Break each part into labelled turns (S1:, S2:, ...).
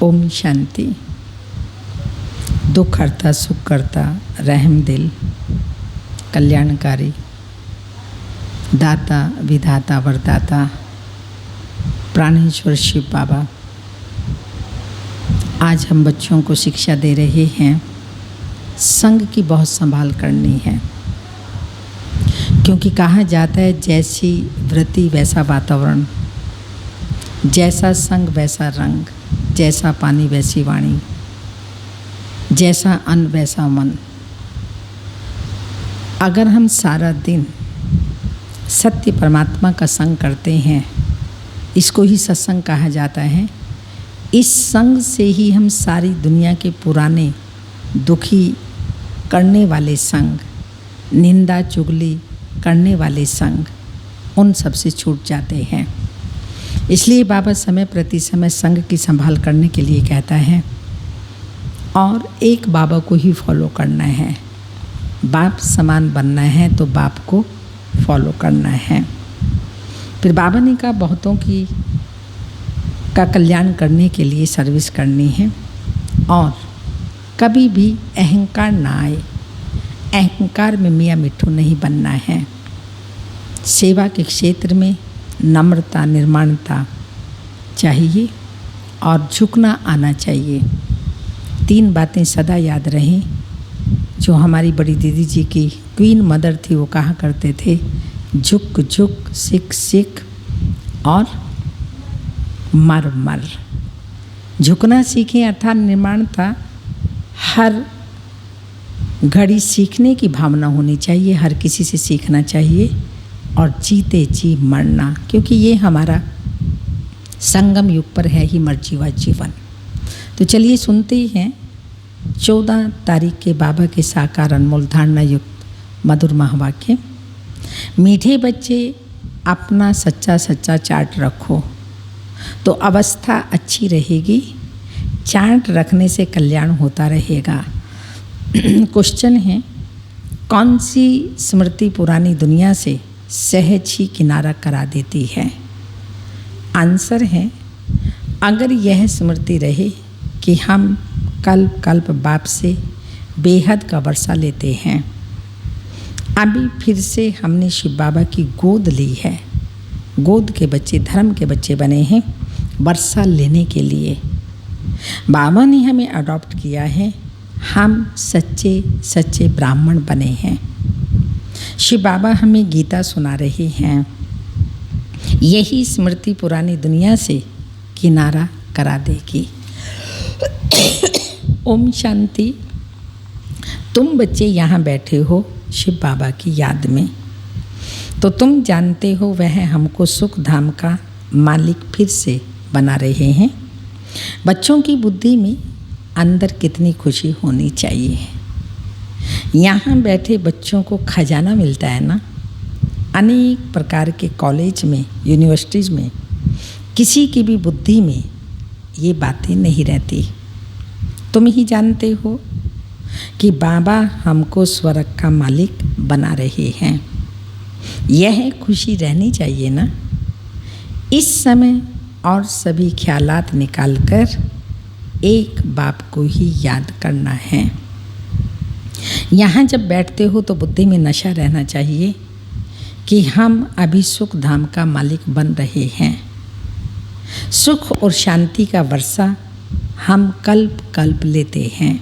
S1: ओम शांति। दुख हरता, सुख करता, रहम दिल, कल्याणकारी, दाता, विधाता, वरदाता, प्राणेश्वर शिव बाबा। आज हम बच्चों को शिक्षा दे रहे हैं, संग की बहुत संभाल करनी है, क्योंकि कहा जाता है जैसी वृत्ति वैसा वातावरण, जैसा संग वैसा रंग, जैसा पानी वैसी वाणी, जैसा अन्न वैसा मन। अगर हम सारा दिन सत्य परमात्मा का संग करते हैं, इसको ही सत्संग कहा जाता है। इस संग से ही हम सारी दुनिया के पुराने दुखी करने वाले संग, निंदा चुगली करने वाले संग, उन सब से छूट जाते हैं। इसलिए बाबा समय प्रति समय संग की संभाल करने के लिए कहता है और एक बाबा को ही फॉलो करना है। बाप समान बनना है तो बाप को फॉलो करना है। फिर बाबा ने कहा बहुतों का कल्याण करने के लिए सर्विस करनी है और कभी भी अहंकार ना आए। अहंकार में मियाँ मिट्ठू नहीं बनना है। सेवा के क्षेत्र में नम्रता, निर्माणता चाहिए और झुकना आना चाहिए। 3 बातें सदा याद रहें जो हमारी बड़ी दीदी जी की क्वीन मदर थी, वो कहा करते थे, झुक झुक, सिख सिख और मर मर। झुकना सीखें अर्थात निर्माणता। हर घड़ी सीखने की भावना होनी चाहिए, हर किसी से सीखना चाहिए और जीते जी मरना, क्योंकि ये हमारा संगम युग पर है ही मर्जीवा जीवन। तो चलिए सुनते ही हैं 14 तारीख के बाबा के साकार अनमोल धारणा युक्त मधुर महावाक्य। मीठे बच्चे अपना सच्चा सच्चा चार्ट रखो तो अवस्था अच्छी रहेगी। चार्ट रखने से कल्याण होता रहेगा। क्वेश्चन है, कौन सी स्मृति पुरानी दुनिया से सहज ही किनारा करा देती है? आंसर है, अगर यह स्मृति रहे कि हम कल्प कल्प बाप से बेहद का वर्षा लेते हैं। अभी फिर से हमने शिव बाबा की गोद ली है। गोद के बच्चे धर्म के बच्चे बने हैं वर्षा लेने के लिए। बाबा ने हमें अडॉप्ट किया है। हम सच्चे सच्चे ब्राह्मण बने हैं। शिव बाबा हमें गीता सुना रहे हैं। यही स्मृति पुरानी दुनिया से किनारा करा देगी। ओम शांति। तुम बच्चे यहाँ बैठे हो शिव बाबा की याद में, तो तुम जानते हो वह हमको सुख धाम का मालिक फिर से बना रहे हैं। बच्चों की बुद्धि में अंदर कितनी खुशी होनी चाहिए। यहाँ बैठे बच्चों को खजाना मिलता है ना। अनेक प्रकार के कॉलेज में, यूनिवर्सिटीज़ में किसी की भी बुद्धि में ये बातें नहीं रहती। तुम ही जानते हो कि बाबा हमको स्वर्ग का मालिक बना रहे हैं। यह खुशी रहनी चाहिए ना। इस समय और सभी ख्यालात निकालकर एक बाप को ही याद करना है। यहाँ जब बैठते हो तो बुद्धि में नशा रहना चाहिए कि हम अभी सुख धाम का मालिक बन रहे हैं। सुख और शांति का वर्षा हम कल्प कल्प लेते हैं।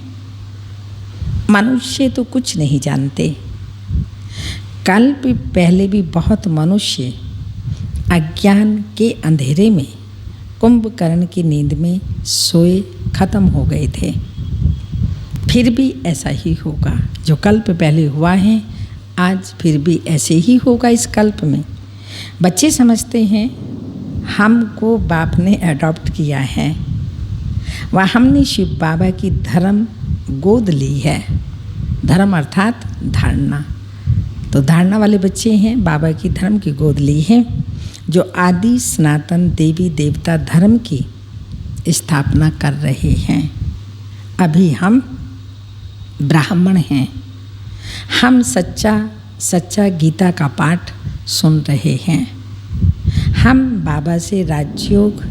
S1: मनुष्य तो कुछ नहीं जानते। कल्प पहले भी बहुत मनुष्य अज्ञान के अंधेरे में कुंभकर्ण की नींद में सोए खत्म हो गए थे। फिर भी ऐसा ही होगा। जो कल्प पहले हुआ है आज फिर भी ऐसे ही होगा इस कल्प में। बच्चे समझते हैं हमको बाप ने अडॉप्ट किया है, वह हमने शिव बाबा की धर्म गोद ली है। धर्म अर्थात धारणा। तो धारणा वाले बच्चे हैं, बाबा की धर्म की गोद ली है, जो आदि सनातन देवी देवता धर्म की स्थापना कर रहे हैं। अभी हम ब्राह्मण हैं। हम सच्चा सच्चा गीता का पाठ सुन रहे हैं। हम बाबा से राजयोग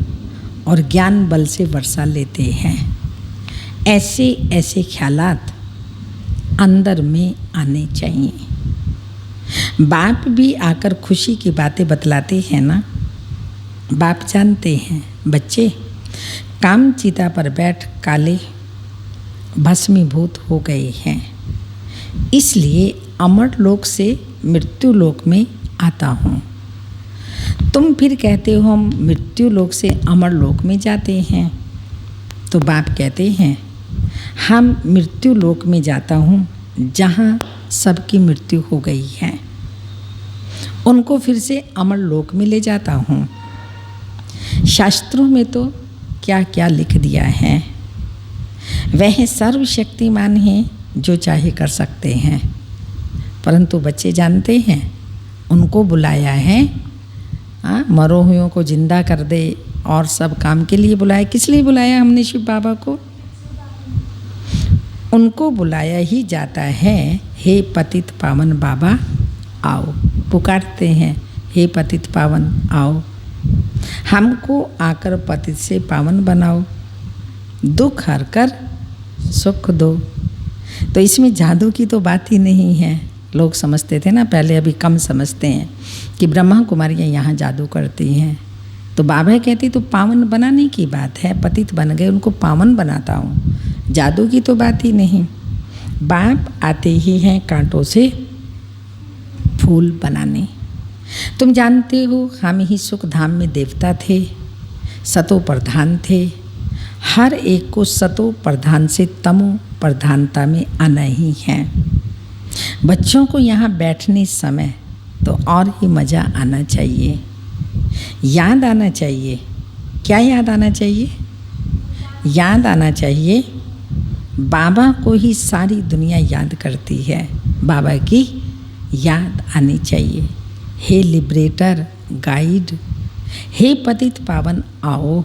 S1: और ज्ञान बल से वर्षा लेते हैं। ऐसे ऐसे ख्यालात अंदर में आने चाहिए। बाप भी आकर खुशी की बातें बतलाते हैं ना। बाप जानते हैं बच्चे काम चिता पर बैठ काले भस्मीभूत हो गए हैं, इसलिए अमर लोक से मृत्यु लोक में आता हूँ। तुम फिर कहते हो हम मृत्यु लोक से अमर लोक में जाते हैं। तो बाप कहते हैं हम मृत्यु लोक में जाता हूँ जहाँ सबकी मृत्यु हो गई है, उनको फिर से अमर लोक में ले जाता हूँ। शास्त्रों में तो क्या क्या लिख दिया है। वह सर्वशक्तिमान हैं जो चाहे कर सकते हैं, परंतु बच्चे जानते हैं उनको बुलाया है मरो हुओं को जिंदा कर दे और सब काम के लिए बुलाया। किस लिए बुलाया हमने शिव बाबा को? उनको बुलाया ही जाता है, हे पतित पावन बाबा आओ। पुकारते हैं हे पतित पावन आओ, हमको आकर पतित से पावन बनाओ, दुख हर कर सुख दो। तो इसमें जादू की तो बात ही नहीं है। लोग समझते थे ना पहले, अभी कम समझते हैं कि ब्रह्मा कुमारियाँ यहाँ जादू करती हैं। तो बाबा कहती तो पावन बनाने की बात है, पतित बन गए उनको पावन बनाता हूँ, जादू की तो बात ही नहीं। बाप आते ही हैं कांटों से फूल बनाने। तुम जानते हो हम ही सुख धाम में देवता थे, सतो प्रधान थे। हर एक को सतो प्रधान से तमो प्रधानता में आना ही है। बच्चों को यहाँ बैठने समय तो और ही मज़ा आना चाहिए, याद आना चाहिए। क्या याद आना चाहिए? याद आना चाहिए बाबा को ही सारी दुनिया याद करती है, बाबा की याद आनी चाहिए। हे लिबरेटर गाइड, हे पतित पावन आओ।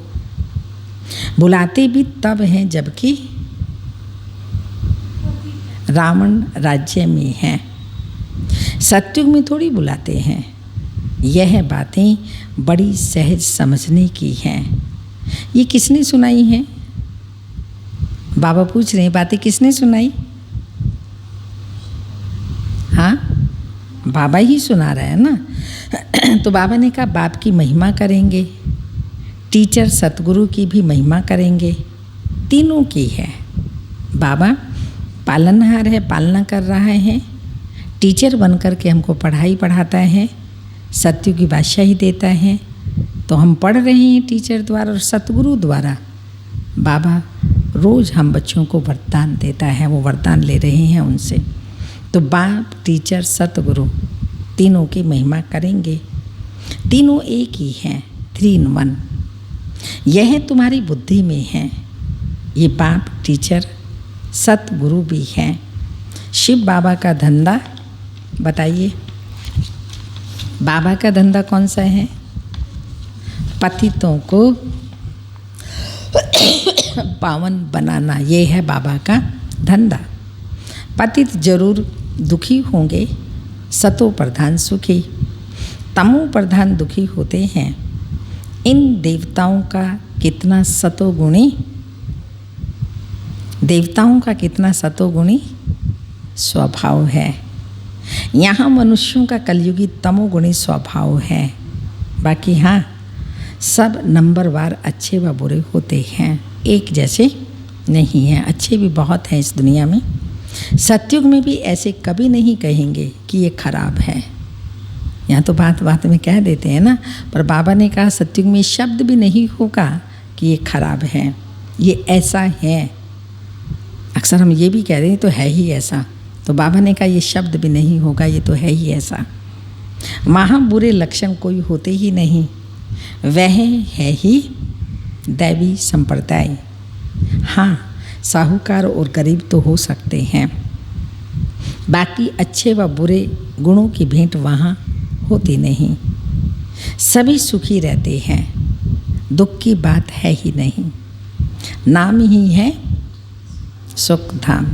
S1: बुलाते भी तब हैं जबकि रावण राज्य में है, सत्युग में थोड़ी बुलाते हैं। यह बातें बड़ी सहज समझने की हैं। ये किसने सुनाई है? बाबा पूछ रहे हैं बातें किसने सुनाई? हाँ, बाबा ही सुना रहे हैं ना। तो बाबा ने कहा बाप की महिमा करेंगे, टीचर सतगुरु की भी महिमा करेंगे, तीनों की है। बाबा पालनहार है, पालना कर रहा है, टीचर बन कर के हमको पढ़ाई पढ़ाता है, सत्य की बादशाही देता है। तो हम पढ़ रहे हैं टीचर द्वारा और सतगुरु द्वारा। बाबा रोज़ हम बच्चों को वरदान देता है, वो वरदान ले रहे हैं उनसे। तो बाप टीचर सतगुरु तीनों की महिमा करेंगे। तीनों एक ही हैं, 3 in 1। यह तुम्हारी बुद्धि में है। ये बाप टीचर सतगुरु भी हैं। शिव बाबा का धंधा बताइए, बाबा का धंधा कौन सा है? पतितों को पावन बनाना, ये है बाबा का धंधा। पतित जरूर दुखी होंगे, सतो प्रधान सुखी, तमो प्रधान दुखी होते हैं। इन देवताओं का कितना सतोगुणी, देवताओं का कितना सतोगुणी स्वभाव है। यहाँ मनुष्यों का कलयुगी तमोगुणी स्वभाव है। बाकी हाँ, सब नंबरवार अच्छे व बुरे होते हैं, एक जैसे नहीं हैं। अच्छे भी बहुत हैं इस दुनिया में। सतयुग में भी ऐसे कभी नहीं कहेंगे कि ये खराब है। यहाँ तो बात बात में कह देते हैं ना, पर बाबा ने कहा सतयुग में शब्द भी नहीं होगा कि ये खराब है, ये ऐसा है। अक्सर हम ये भी कह रहे हैं तो है ही ऐसा, तो बाबा ने कहा ये शब्द भी नहीं होगा, ये तो है ही ऐसा। वहाँ बुरे लक्षण कोई होते ही नहीं, वह है ही दैवी संप्रदाय। हाँ, साहूकार और गरीब तो हो सकते हैं, बाकी अच्छे व बुरे गुणों की भेंट वहाँ होती नहीं। सभी सुखी रहते हैं, दुख की बात है ही नहीं। नाम ही है सुख धाम।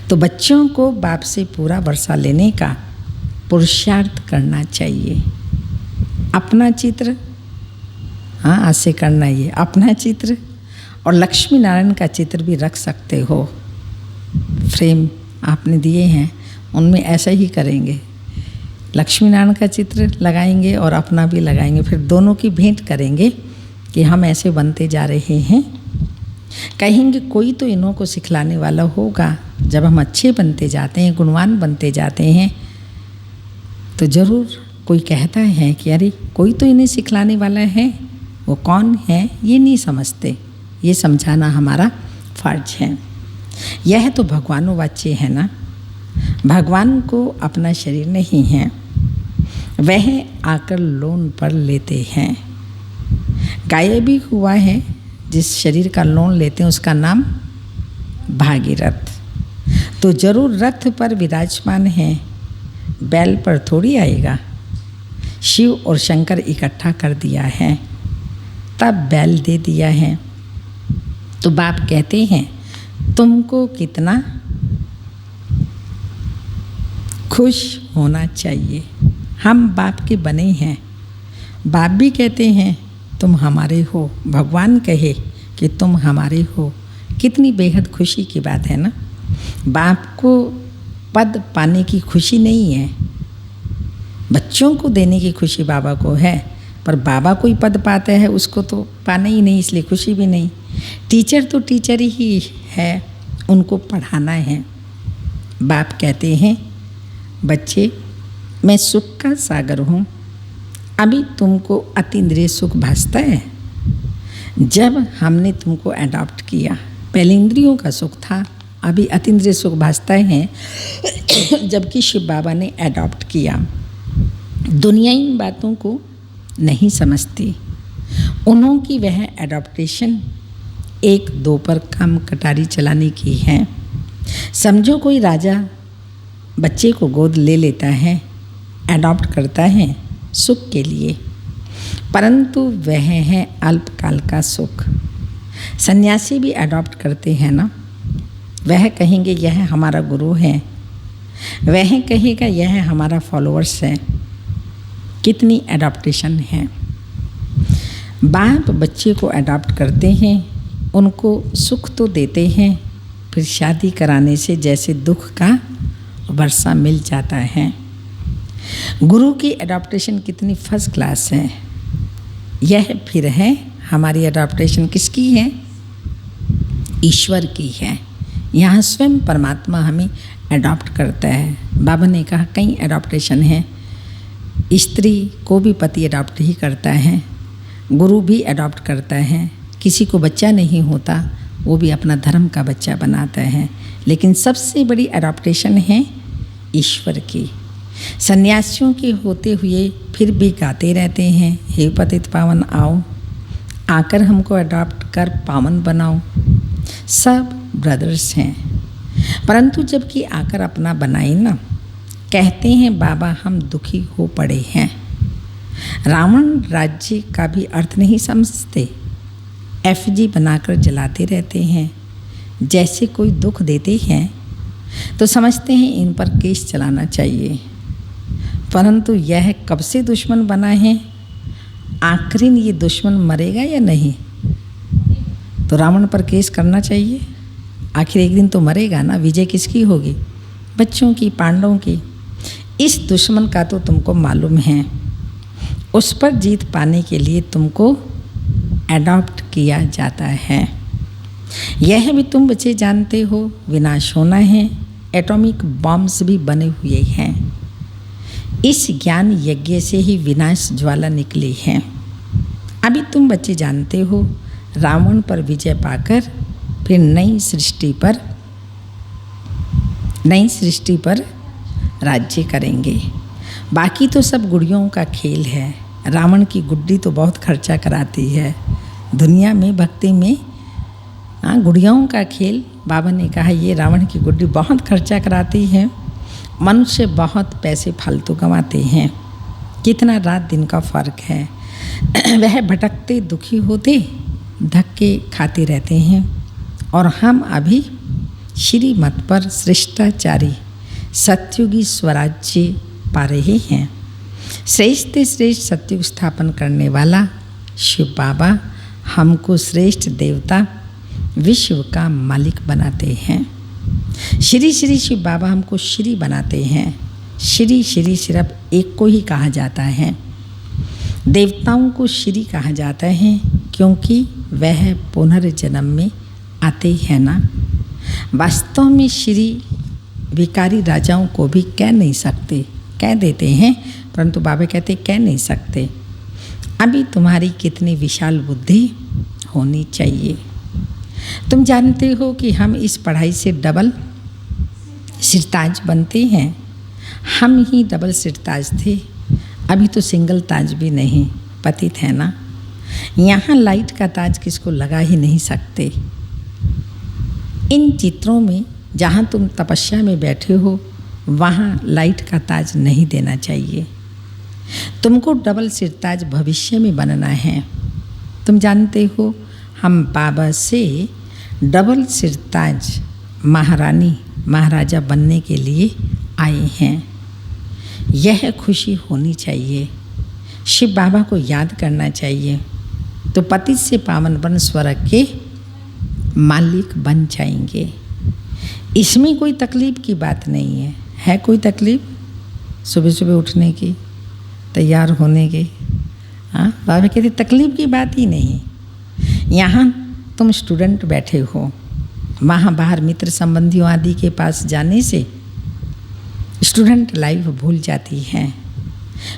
S1: तो बच्चों को बाप से पूरा वर्षा लेने का पुरुषार्थ करना चाहिए। अपना चित्र हाँ, आज से करना ये अपना चित्र और लक्ष्मी नारायण का चित्र भी रख सकते हो। फ्रेम आपने दिए हैं उनमें ऐसा ही करेंगे, लक्ष्मी नारायण का चित्र लगाएंगे और अपना भी लगाएंगे, फिर दोनों की भेंट करेंगे कि हम ऐसे बनते जा रहे हैं। कहेंगे कोई तो इन्हों को सिखलाने वाला होगा। जब हम अच्छे बनते जाते हैं, गुणवान बनते जाते हैं, तो ज़रूर कोई कहता है कि अरे कोई तो इन्हें सिखलाने वाला है, वो कौन है ये नहीं समझते। ये समझाना हमारा फर्ज है। यह तो भगवानोवाच्य है ना। भगवान को अपना शरीर नहीं है, वह आकर लोन पर लेते हैं। गायब भी हुआ है जिस शरीर का लोन लेते हैं उसका नाम भागीरथ। तो जरूर रथ पर विराजमान है, बैल पर थोड़ी आएगा। शिव और शंकर इकट्ठा कर दिया है तब बैल दे दिया है। तो बाप कहते हैं तुमको कितना खुश होना चाहिए। हम बाप के बने हैं। बाप भी कहते हैं तुम हमारे हो, भगवान कहे कि तुम हमारे हो। कितनी बेहद खुशी की बात है ना। बाप को पद पाने की खुशी नहीं है, बच्चों को देने की खुशी बाबा को है, पर बाबा कोई पद पाता है उसको तो पाना ही नहीं, इसलिए खुशी भी नहीं। टीचर तो टीचर ही है, उनको पढ़ाना है। बाप कहते हैं बच्चे मैं सुख का सागर हूँ। अभी तुमको अतीन्द्रिय सुख भासता है। जब हमने तुमको अडॉप्ट किया पहले इंद्रियों का सुख था, अभी अतीन्द्रिय सुख भासता है। जबकि शिव बाबा ने अडॉप्ट किया। दुनिया इन बातों को नहीं समझती। उन्हों की वह एडॉप्टेशन एक दो पर कम कटारी चलाने की है। समझो कोई राजा बच्चे को गोद ले लेता है, एडॉप्ट करता है सुख के लिए, परंतु वह है अल्पकाल का सुख। सन्यासी भी एडॉप्ट करते हैं ना। वह कहेंगे यह हमारा गुरु है, वह कहेगा यह हमारा फॉलोअर्स है। कितनी एडॉप्टेशन है। बाप बच्चे को एडॉप्ट करते हैं, उनको सुख तो देते हैं, फिर शादी कराने से जैसे दुख का वर्षा मिल जाता है। गुरु की एडॉप्टेशन कितनी फर्स्ट क्लास है। यह फिर है हमारी एडॉप्टेशन किसकी है? ईश्वर की है। यहाँ स्वयं परमात्मा हमें एडॉप्ट करता है। बाबा ने कहा कई एडॉप्टेशन है। स्त्री को भी पति एडॉप्ट ही करता है, गुरु भी एडॉप्ट करता है। किसी को बच्चा नहीं होता वो भी अपना धर्म का बच्चा बनाता है, लेकिन सबसे बड़ी एडॉप्टेशन है ईश्वर की। सन्यासियों के होते हुए फिर भी गाते रहते हैं, हे पतित पावन आओ, आकर हमको अडॉप्ट कर पावन बनाओ। सब ब्रदर्स हैं, परंतु जबकि आकर अपना बनाए ना, कहते हैं बाबा हम दुखी हो पड़े हैं। रावण राज्य का भी अर्थ नहीं समझते, एफजी बनाकर जलाते रहते हैं। जैसे कोई दुख देते हैं तो समझते हैं इन पर केस चलाना चाहिए, परंतु यह कब से दुश्मन बना है? आखिर ये दुश्मन मरेगा या नहीं? तो रावण पर केस करना चाहिए। आखिर एक दिन तो मरेगा ना। विजय किसकी होगी? बच्चों की, पांडवों की। इस दुश्मन का तो तुमको मालूम है। उस पर जीत पाने के लिए तुमको एडॉप्ट किया जाता है। यह भी तुम बच्चे जानते हो विनाश होना है। एटॉमिक बॉम्ब्स भी बने हुए हैं। इस ज्ञान यज्ञ से ही विनाश ज्वाला निकली है। अभी तुम बच्चे जानते हो रावण पर विजय पाकर फिर नई सृष्टि पर राज्य करेंगे। बाकी तो सब गुड़ियों का खेल है। रावण की गुड्डी तो बहुत खर्चा कराती है दुनिया में, भक्ति में। गुड़ियों का खेल, बाबा ने कहा ये रावण की गुड्डी बहुत खर्चा कराती है। मनुष्य बहुत पैसे फालतू कमाते हैं। कितना रात दिन का फ़र्क है। वह भटकते दुखी होते धक्के खाते रहते हैं, और हम अभी श्रीमत पर शिष्टाचारी सत्युगी स्वराज्य पा रहे हैं। श्रेष्ठ से श्रेष्ठ सत्युग स्थापन करने वाला शिव बाबा हमको श्रेष्ठ देवता विश्व का मालिक बनाते हैं। श्री श्री शिव बाबा हमको श्री बनाते हैं। श्री श्री सिर्फ एक को ही कहा जाता है। देवताओं को श्री कहा जाता है क्योंकि वह पुनर्जन्म में आते हैं ना। वास्तव में श्री भिखारी राजाओं को भी कह नहीं सकते, कह देते हैं, परंतु बाबा कहते कह नहीं सकते। अभी तुम्हारी कितनी विशाल बुद्धि होनी चाहिए। तुम जानते हो कि हम इस पढ़ाई से डबल सिरताज बनते हैं। हम ही डबल सिरताज थे, अभी तो सिंगल ताज भी नहीं पतित है ना। यहाँ लाइट का ताज किसको लगा ही नहीं सकते। इन चित्रों में जहाँ तुम तपस्या में बैठे हो वहाँ लाइट का ताज नहीं देना चाहिए। तुमको डबल सिरताज भविष्य में बनना है। तुम जानते हो हम बाबा से डबल सिरताज महारानी महाराजा बनने के लिए आए हैं। यह खुशी होनी चाहिए। शिव बाबा को याद करना चाहिए तो पतित से पावन बन स्वर्ग के मालिक बन जाएंगे। इसमें कोई तकलीफ़ की बात नहीं है। है कोई तकलीफ़ सुबह सुबह उठने की, तैयार होने की? हाँ, बाबा कहते तकलीफ़ की बात ही नहीं। यहाँ तुम स्टूडेंट बैठे हो, वहाँ बाहर मित्र संबंधियों आदि के पास जाने से स्टूडेंट लाइफ भूल जाती है।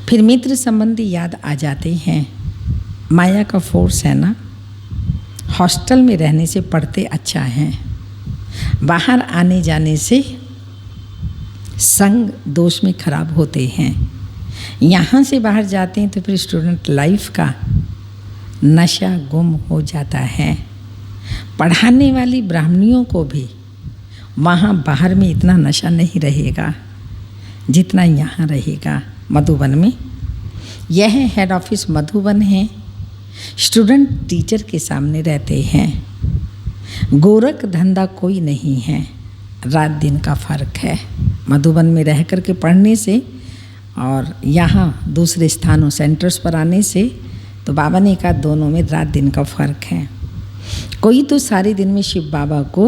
S1: फिर मित्र संबंधी याद आ जाते हैं। माया का फोर्स है ना। हॉस्टल में रहने से पढ़ते अच्छा है, बाहर आने जाने से संग दोष में खराब होते हैं। यहाँ से बाहर जाते हैं तो फिर स्टूडेंट लाइफ का नशा गुम हो जाता है। पढ़ाने वाली ब्राह्मणियों को भी वहाँ बाहर में इतना नशा नहीं रहेगा जितना यहाँ रहेगा मधुबन में। यह हेड ऑफिस मधुबन है। स्टूडेंट टीचर के सामने रहते हैं। गोरख धंधा कोई नहीं है, रात दिन का फ़र्क है। मधुबन में रह कर के पढ़ने से और यहाँ दूसरे स्थानों सेंटर्स पर आने से तो बाबा ने कहा दोनों में रात दिन का फ़र्क है। कोई तो सारे दिन में शिव बाबा को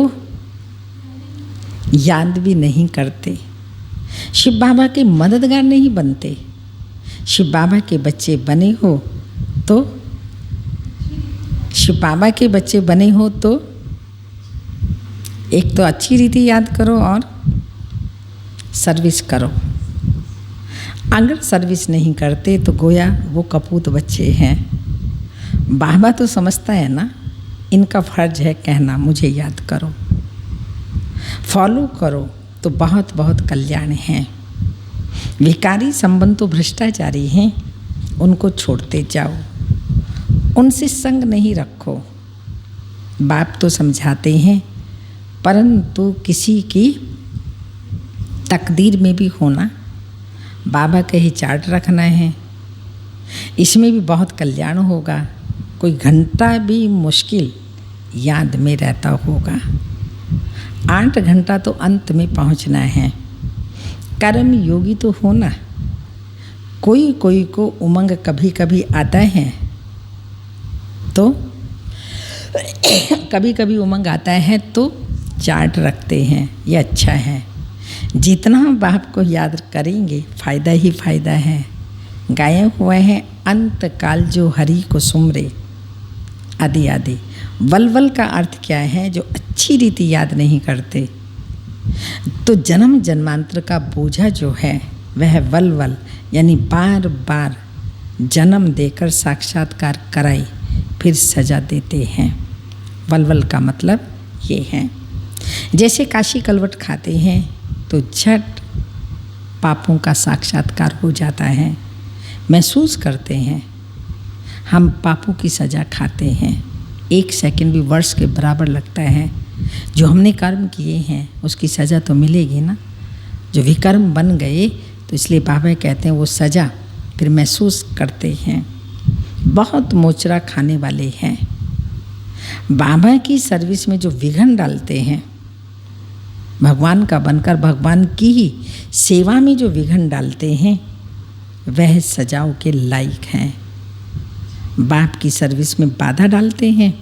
S1: याद भी नहीं करते, शिव बाबा के मददगार नहीं बनते। शिव बाबा के बच्चे बने हो तो शिव बाबा के बच्चे बने हो तो एक तो अच्छी रीति याद करो और सर्विस करो। अगर सर्विस नहीं करते तो गोया वो कपूत बच्चे हैं। बाबा तो समझता है ना, इनका फर्ज है कहना मुझे याद करो, फॉलो करो तो बहुत बहुत कल्याण है। भिखारी संबंध तो भ्रष्टाचारी हैं, उनको छोड़ते जाओ, उनसे संग नहीं रखो। बाप तो समझाते हैं, परंतु किसी की तकदीर में भी होना, बाबा का ही चार्ट रखना है। इसमें भी बहुत कल्याण होगा। कोई घंटा भी मुश्किल याद में रहता होगा। 8 घंटा तो अंत में पहुंचना है। कर्म योगी तो होना। कोई कोई को उमंग कभी कभी आता है तो कभी कभी उमंग आता है तो चार्ट रखते हैं, ये अच्छा है। जितना बाप को याद करेंगे फ़ायदा ही फ़ायदा है। गाया हुआ है अंत काल जो हरि को सुमरे आदि आदि। वलवल का अर्थ क्या है? जो अच्छी रीति याद नहीं करते। तो जन्म जन्मांतर का बोझा जो है वह वलवल यानी बार बार जन्म देकर साक्षात्कार कराई फिर सजा देते हैं। वलवल का मतलब ये है। जैसे काशी कलवट खाते हैं तो झट पापों का साक्षात्कार हो जाता है। महसूस करते हैं हम पापों की सज़ा खाते हैं। 1 सेकंड भी वर्ष के बराबर लगता है। जो हमने कर्म किए हैं उसकी सज़ा तो मिलेगी ना। जो विकर्म बन गए तो इसलिए बाबा कहते हैं वो सज़ा फिर महसूस करते हैं। बहुत मोचरा खाने वाले हैं। बाबा की सर्विस में जो विघ्न डालते हैं, भगवान का बनकर भगवान की ही सेवा में जो विघ्न डालते हैं वह सजाओं के लायक हैं। बाप की सर्विस में बाधा डालते हैं।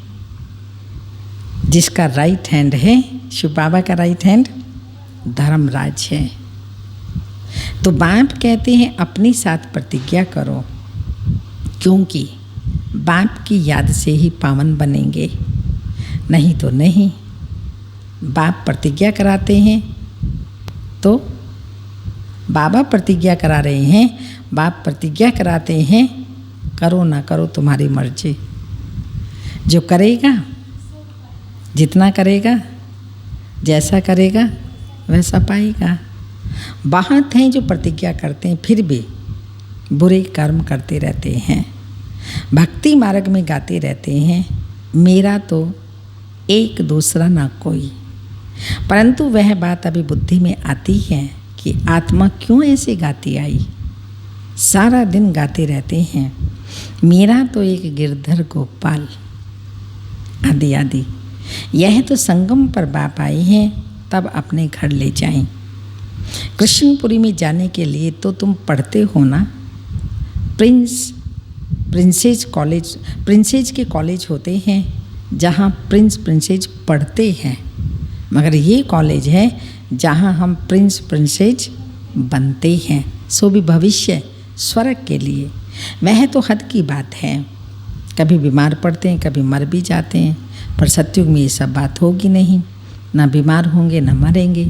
S1: जिसका राइट हैंड है, शिव बाबा का राइट हैंड धर्मराज है। तो बाप कहते हैं अपने साथ प्रतिज्ञा करो, क्योंकि बाप की याद से ही पावन बनेंगे, नहीं तो नहीं। बाप प्रतिज्ञा कराते हैं तो बाबा प्रतिज्ञा करा रहे हैं, बाप प्रतिज्ञा कराते हैं, करो ना करो तुम्हारी मर्जी। जो करेगा, जितना करेगा, जैसा करेगा वैसा पाएगा। बहुत हैं जो प्रतिज्ञा करते हैं फिर भी बुरे कर्म करते रहते हैं, भक्ति मार्ग में गाते रहते हैं, मेरा तो एक दूसरा ना कोई। परंतु वह बात अभी बुद्धि में आती है कि आत्मा क्यों ऐसे गाती आई। सारा दिन गाते रहते हैं, मेरा तो एक गिरधर गोपाल आदि आदि। यह तो संगम पर बाप आए हैं, तब अपने घर ले जाएं। कृष्णपुरी में जाने के लिए तो तुम पढ़ते हो ना, प्रिंसेज कॉलेज, प्रिंसेज के कॉलेज होते हैं जहाँ प्रिंसेज पढ़ते हैं, मगर ये कॉलेज है जहाँ हम प्रिंसेज बनते हैं, सो भी भविष्य स्वर्ग के लिए। वह तो हद की बात है, कभी बीमार पड़ते हैं, कभी मर भी जाते हैं, पर सतयुग में ये सब बात होगी नहीं, ना बीमार होंगे ना मरेंगे।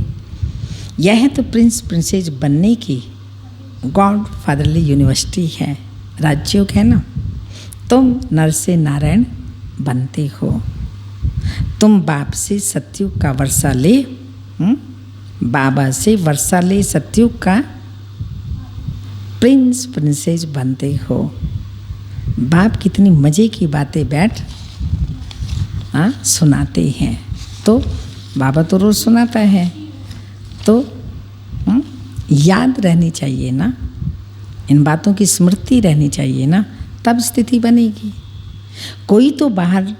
S1: यह तो प्रिंसेज बनने की गॉड फादरली यूनिवर्सिटी है, राजयोग है ना। तुम नर से नारायण बनते हो, तुम बाप से सतयुग का वर्षा ले, बाबा से वर्षा ले सतयुग का, प्रिंसेज बनते हो। बाप कितनी मज़े की बातें बैठ सुनाते हैं, तो बाबा तो रोज़ सुनाता है, तो याद रहनी चाहिए ना, इन बातों की स्मृति रहनी चाहिए ना, तब स्थिति बनेगी। कोई तो बाहर,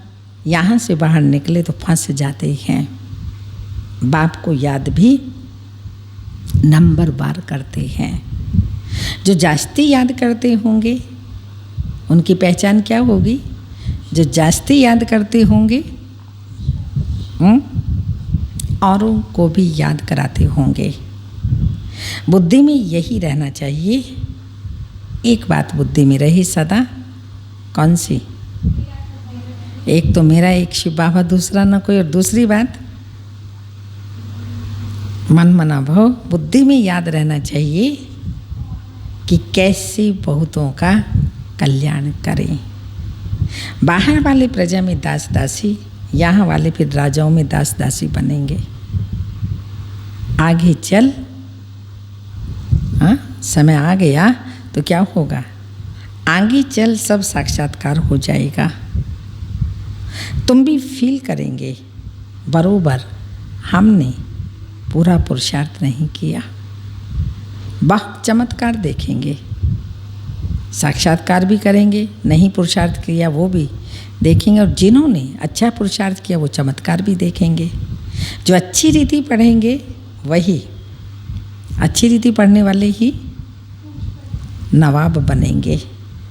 S1: यहाँ से बाहर निकले तो फंस जाते हैं। बाप को याद भी नंबर बार करते हैं। जो जास्ती याद करते होंगे उनकी पहचान क्या होगी? जो जास्ती याद करते होंगे औरों को भी याद कराते होंगे। बुद्धि में यही रहना चाहिए। एक बात बुद्धि में रही सदा, कौन सी? एक तो मेरा, एक शिव बाबा, दूसरा ना कोई, और दूसरी बात मन मना भव। बुद्धि में याद रहना चाहिए कि कैसे बहुतों का कल्याण करें। बाहर वाले प्रजा में दास दासी, यहाँ वाले फिर राजाओं में दास दासी बनेंगे। आगे चल, समय आ गया तो क्या होगा? आगे चल सब साक्षात्कार हो जाएगा। तुम भी फील करेंगे बरोबर हमने पूरा पुरुषार्थ नहीं किया। बहुत चमत्कार देखेंगे, साक्षात्कार भी करेंगे, नहीं पुरुषार्थ किया वो भी देखेंगे, और जिन्होंने अच्छा पुरुषार्थ किया वो चमत्कार भी देखेंगे। जो अच्छी रीति पढ़ेंगे वही, अच्छी रीति पढ़ने वाले ही नवाब बनेंगे।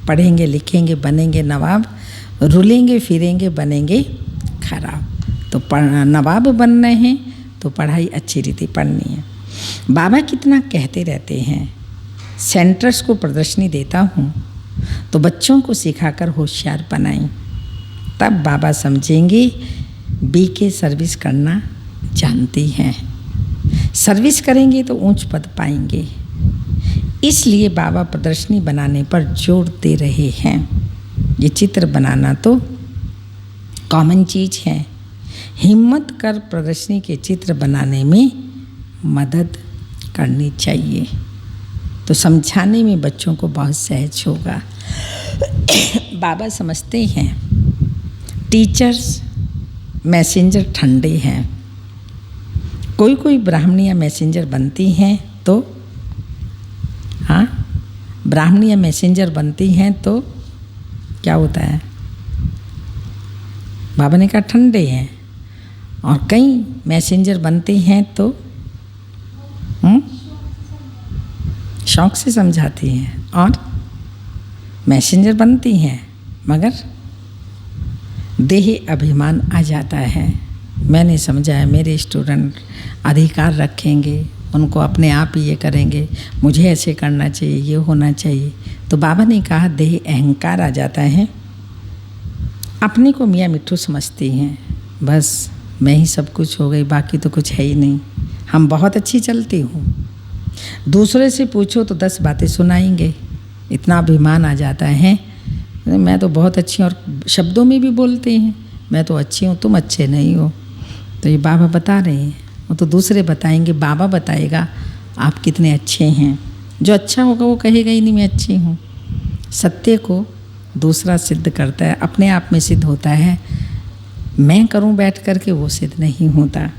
S1: पढ़ेंगे लिखेंगे बनेंगे नवाब, रुलेंगे फिरेंगे बनेंगे खराब। तो नवाब बनना है तो पढ़ाई अच्छी रीति पढ़नी है। बाबा कितना कहते रहते हैं, सेंटर्स को प्रदर्शनी देता हूँ तो बच्चों को सिखाकर होशियार बनाएं, तब बाबा समझेंगे बीके सर्विस करना जानती हैं। सर्विस करेंगे तो ऊंच पद पाएंगे। इसलिए बाबा प्रदर्शनी बनाने पर जोर दे रहे हैं। ये चित्र बनाना तो कॉमन चीज़ है, हिम्मत कर प्रदर्शनी के चित्र बनाने में मदद करनी चाहिए, तो समझाने में बच्चों को बहुत सहज होगा। बाबा समझते हैं टीचर्स मैसेंजर ठंडे हैं। कोई कोई ब्राह्मणियाँ मैसेंजर बनती हैं तो ब्राह्मणियाँ मैसेंजर बनती हैं तो क्या होता है? बाबा ने कहा ठंडे हैं, और कई मैसेंजर बनते हैं तो शौक से समझाती हैं, और मैसेंजर बनती हैं मगर देह अभिमान आ जाता है। मैंने समझा है मेरे स्टूडेंट अधिकार रखेंगे, उनको अपने आप ही ये करेंगे, मुझे ऐसे करना चाहिए, ये होना चाहिए। तो बाबा ने कहा देह अहंकार आ जाता है, अपने को मियाँ मिट्ठू समझती हैं, बस मैं ही सब कुछ हो गई, बाकी तो कुछ है ही नहीं, हम बहुत अच्छी चलती हूँ। दूसरे से पूछो तो 10 बातें सुनाएंगे, इतना अभिमान आ जाता है, मैं तो बहुत अच्छी हूँ, और शब्दों में भी बोलते हैं मैं तो अच्छी हूँ, तुम अच्छे नहीं हो। तो ये बाबा बता रहे हैं, वो तो दूसरे बताएंगे, बाबा बताएगा आप कितने अच्छे हैं। जो अच्छा होगा वो कहेगा ही नहीं मैं अच्छी हूँ। सत्य को दूसरा सिद्ध करता है, अपने आप में सिद्ध होता है, मैं करूँ बैठ कर के वो सिद्ध नहीं होता।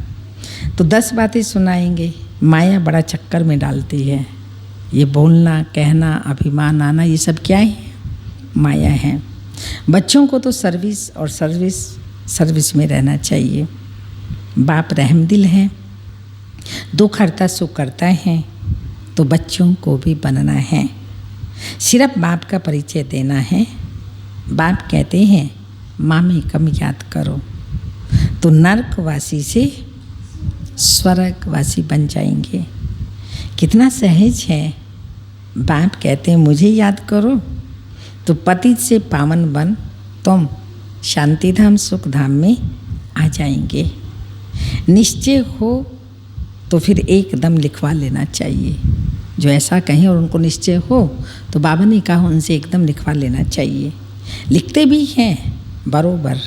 S1: तो 10 बातें सुनाएंगे। माया बड़ा चक्कर में डालती है, ये बोलना कहना अभिमान आना ये सब क्या है, माया है। बच्चों को तो सर्विस और सर्विस में रहना चाहिए। बाप रहमदिल है, दुख हरता सुख करता है, तो बच्चों को भी बनना है। सिर्फ बाप का परिचय देना है। बाप कहते हैं माँ में कम याद करो तो नरकवासी से स्वर्गवासी बन जाएंगे। कितना सहज है। बाप कहते हैं मुझे याद करो तो पतित से पावन बन तुम शांति धाम सुख धाम में आ जाएंगे। निश्चय हो तो फिर एकदम लिखवा लेना चाहिए। जो ऐसा कहें और उनको निश्चय हो तो बाबा ने कहा उनसे एकदम लिखवा लेना चाहिए। लिखते भी हैं बरोबर।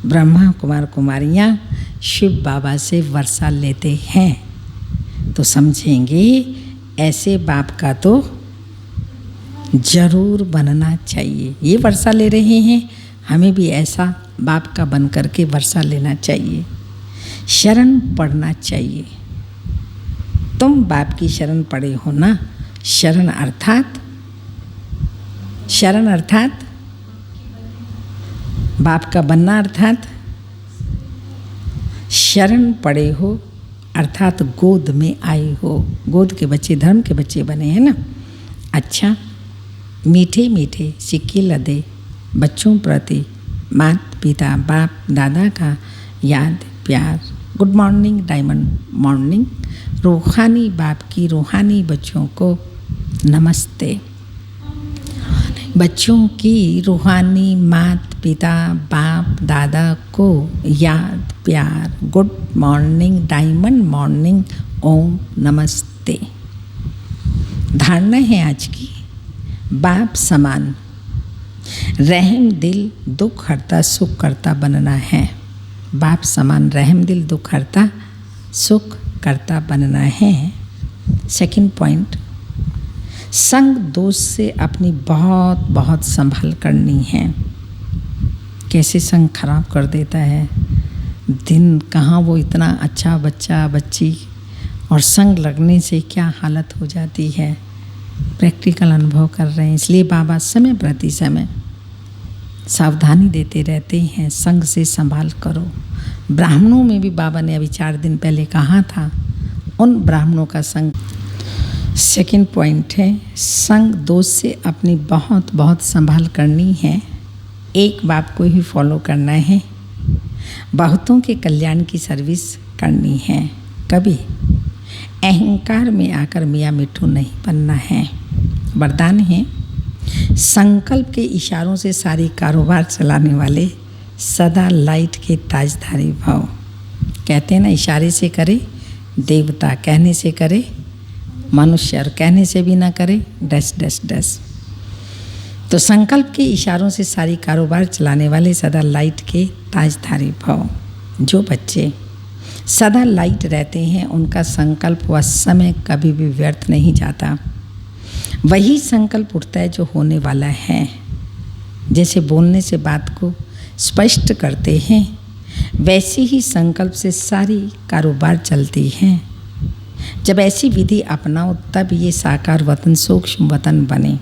S1: ब्रह्मा कुमार कुमारियाँ शिव बाबा से वर्षा लेते हैं तो समझेंगे ऐसे बाप का तो जरूर बनना चाहिए। ये वर्षा ले रहे हैं, हमें भी ऐसा बाप का बन कर के वर्षा लेना चाहिए। शरण पढ़ना चाहिए। तुम बाप की शरण पढ़े हो ना। शरण अर्थात बाप का बनना, अर्थात शरण पड़े हो अर्थात गोद में आए हो। गोद के बच्चे धर्म के बच्चे बने हैं ना। अच्छा, मीठे मीठे सिक्के लदे बच्चों प्रति माता पिता बाप दादा का याद प्यार। Good morning diamond morning. रूहानी बाप की रूहानी बच्चों को नमस्ते। बच्चों की रूहानी माता पिता बाप दादा को याद प्यार। गुड मॉर्निंग डायमंड मॉर्निंग ओम नमस्ते। धारणा है आज की, बाप समान रहम दिल दुख हरता सुख करता बनना है। बाप समान रहम दिल दुख हरता सुख करता बनना है। सेकंड पॉइंट, संग दोष से अपनी बहुत बहुत संभाल करनी है। कैसे संग खराब कर देता है। दिन कहाँ वो इतना अच्छा बच्चा बच्ची, और संग लगने से क्या हालत हो जाती है। प्रैक्टिकल अनुभव कर रहे हैं। इसलिए बाबा समय प्रति समय सावधानी देते रहते हैं, संग से संभाल करो। ब्राह्मणों में भी बाबा ने अभी 4 दिन पहले कहा था, उन ब्राह्मणों का संग। सेकंड पॉइंट है, संग दोष से अपनी बहुत बहुत संभाल करनी है। एक बाप को ही फॉलो करना है, बहुतों के कल्याण की सर्विस करनी है। कभी अहंकार में आकर मियाँ मिट्ठू नहीं बनना है। वरदान है, संकल्प के इशारों से सारी कारोबार चलाने वाले सदा लाइट के ताजधारी भव। कहते हैं ना, इशारे से करे देवता, कहने से करे मनुष्य, और कहने से भी ना करे डस डस डस। तो संकल्प के इशारों से सारी कारोबार चलाने वाले सदा लाइट के ताजधारी भव। जो बच्चे सदा लाइट रहते हैं उनका संकल्प व समय कभी भी व्यर्थ नहीं जाता। वही संकल्प उठता है जो होने वाला है। जैसे बोलने से बात को स्पष्ट करते हैं, वैसे ही संकल्प से सारी कारोबार चलती है। जब ऐसी विधि अपनाओ तब ये साकार वतन सूक्ष्म वतन बने।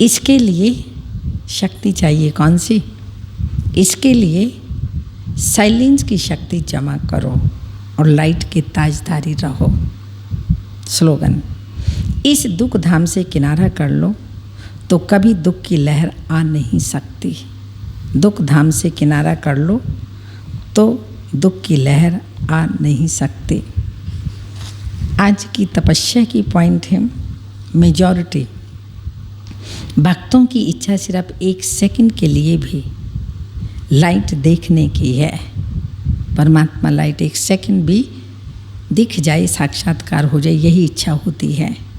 S1: इसके लिए शक्ति चाहिए। कौन सी? इसके लिए साइलेंस की शक्ति जमा करो और लाइट के ताजधारी रहो। स्लोगन, इस दुख धाम से किनारा कर लो तो कभी दुख की लहर आ नहीं सकती। दुख धाम से किनारा कर लो तो दुख की लहर आ नहीं सकती। आज की तपस्या की पॉइंट है मेजॉरिटी भक्तों की इच्छा सिर्फ 1 सेकंड के लिए भी लाइट देखने की है। परमात्मा लाइट 1 सेकंड भी दिख जाए, साक्षात्कार हो जाए, यही इच्छा होती है।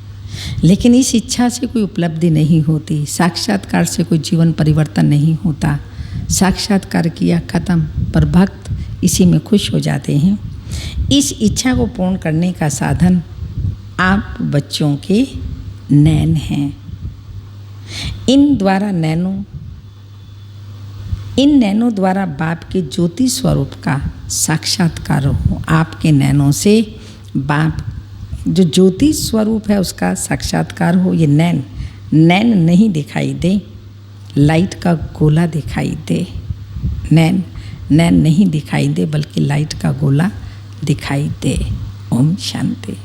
S1: लेकिन इस इच्छा से कोई उपलब्धि नहीं होती, साक्षात्कार से कोई जीवन परिवर्तन नहीं होता। साक्षात्कार किया खत्म, पर भक्त इसी में खुश हो जाते हैं। इस इच्छा को पूर्ण करने का साधन आप बच्चों के नैन हैं। इन नैनों द्वारा बाप के ज्योति स्वरूप का साक्षात्कार हो। आपके नैनों से बाप जो ज्योति स्वरूप है उसका साक्षात्कार हो। ये नैन नहीं दिखाई दे, लाइट का गोला दिखाई दे। नैन नहीं दिखाई दे, बल्कि लाइट का गोला दिखाई दे। ओम शांति।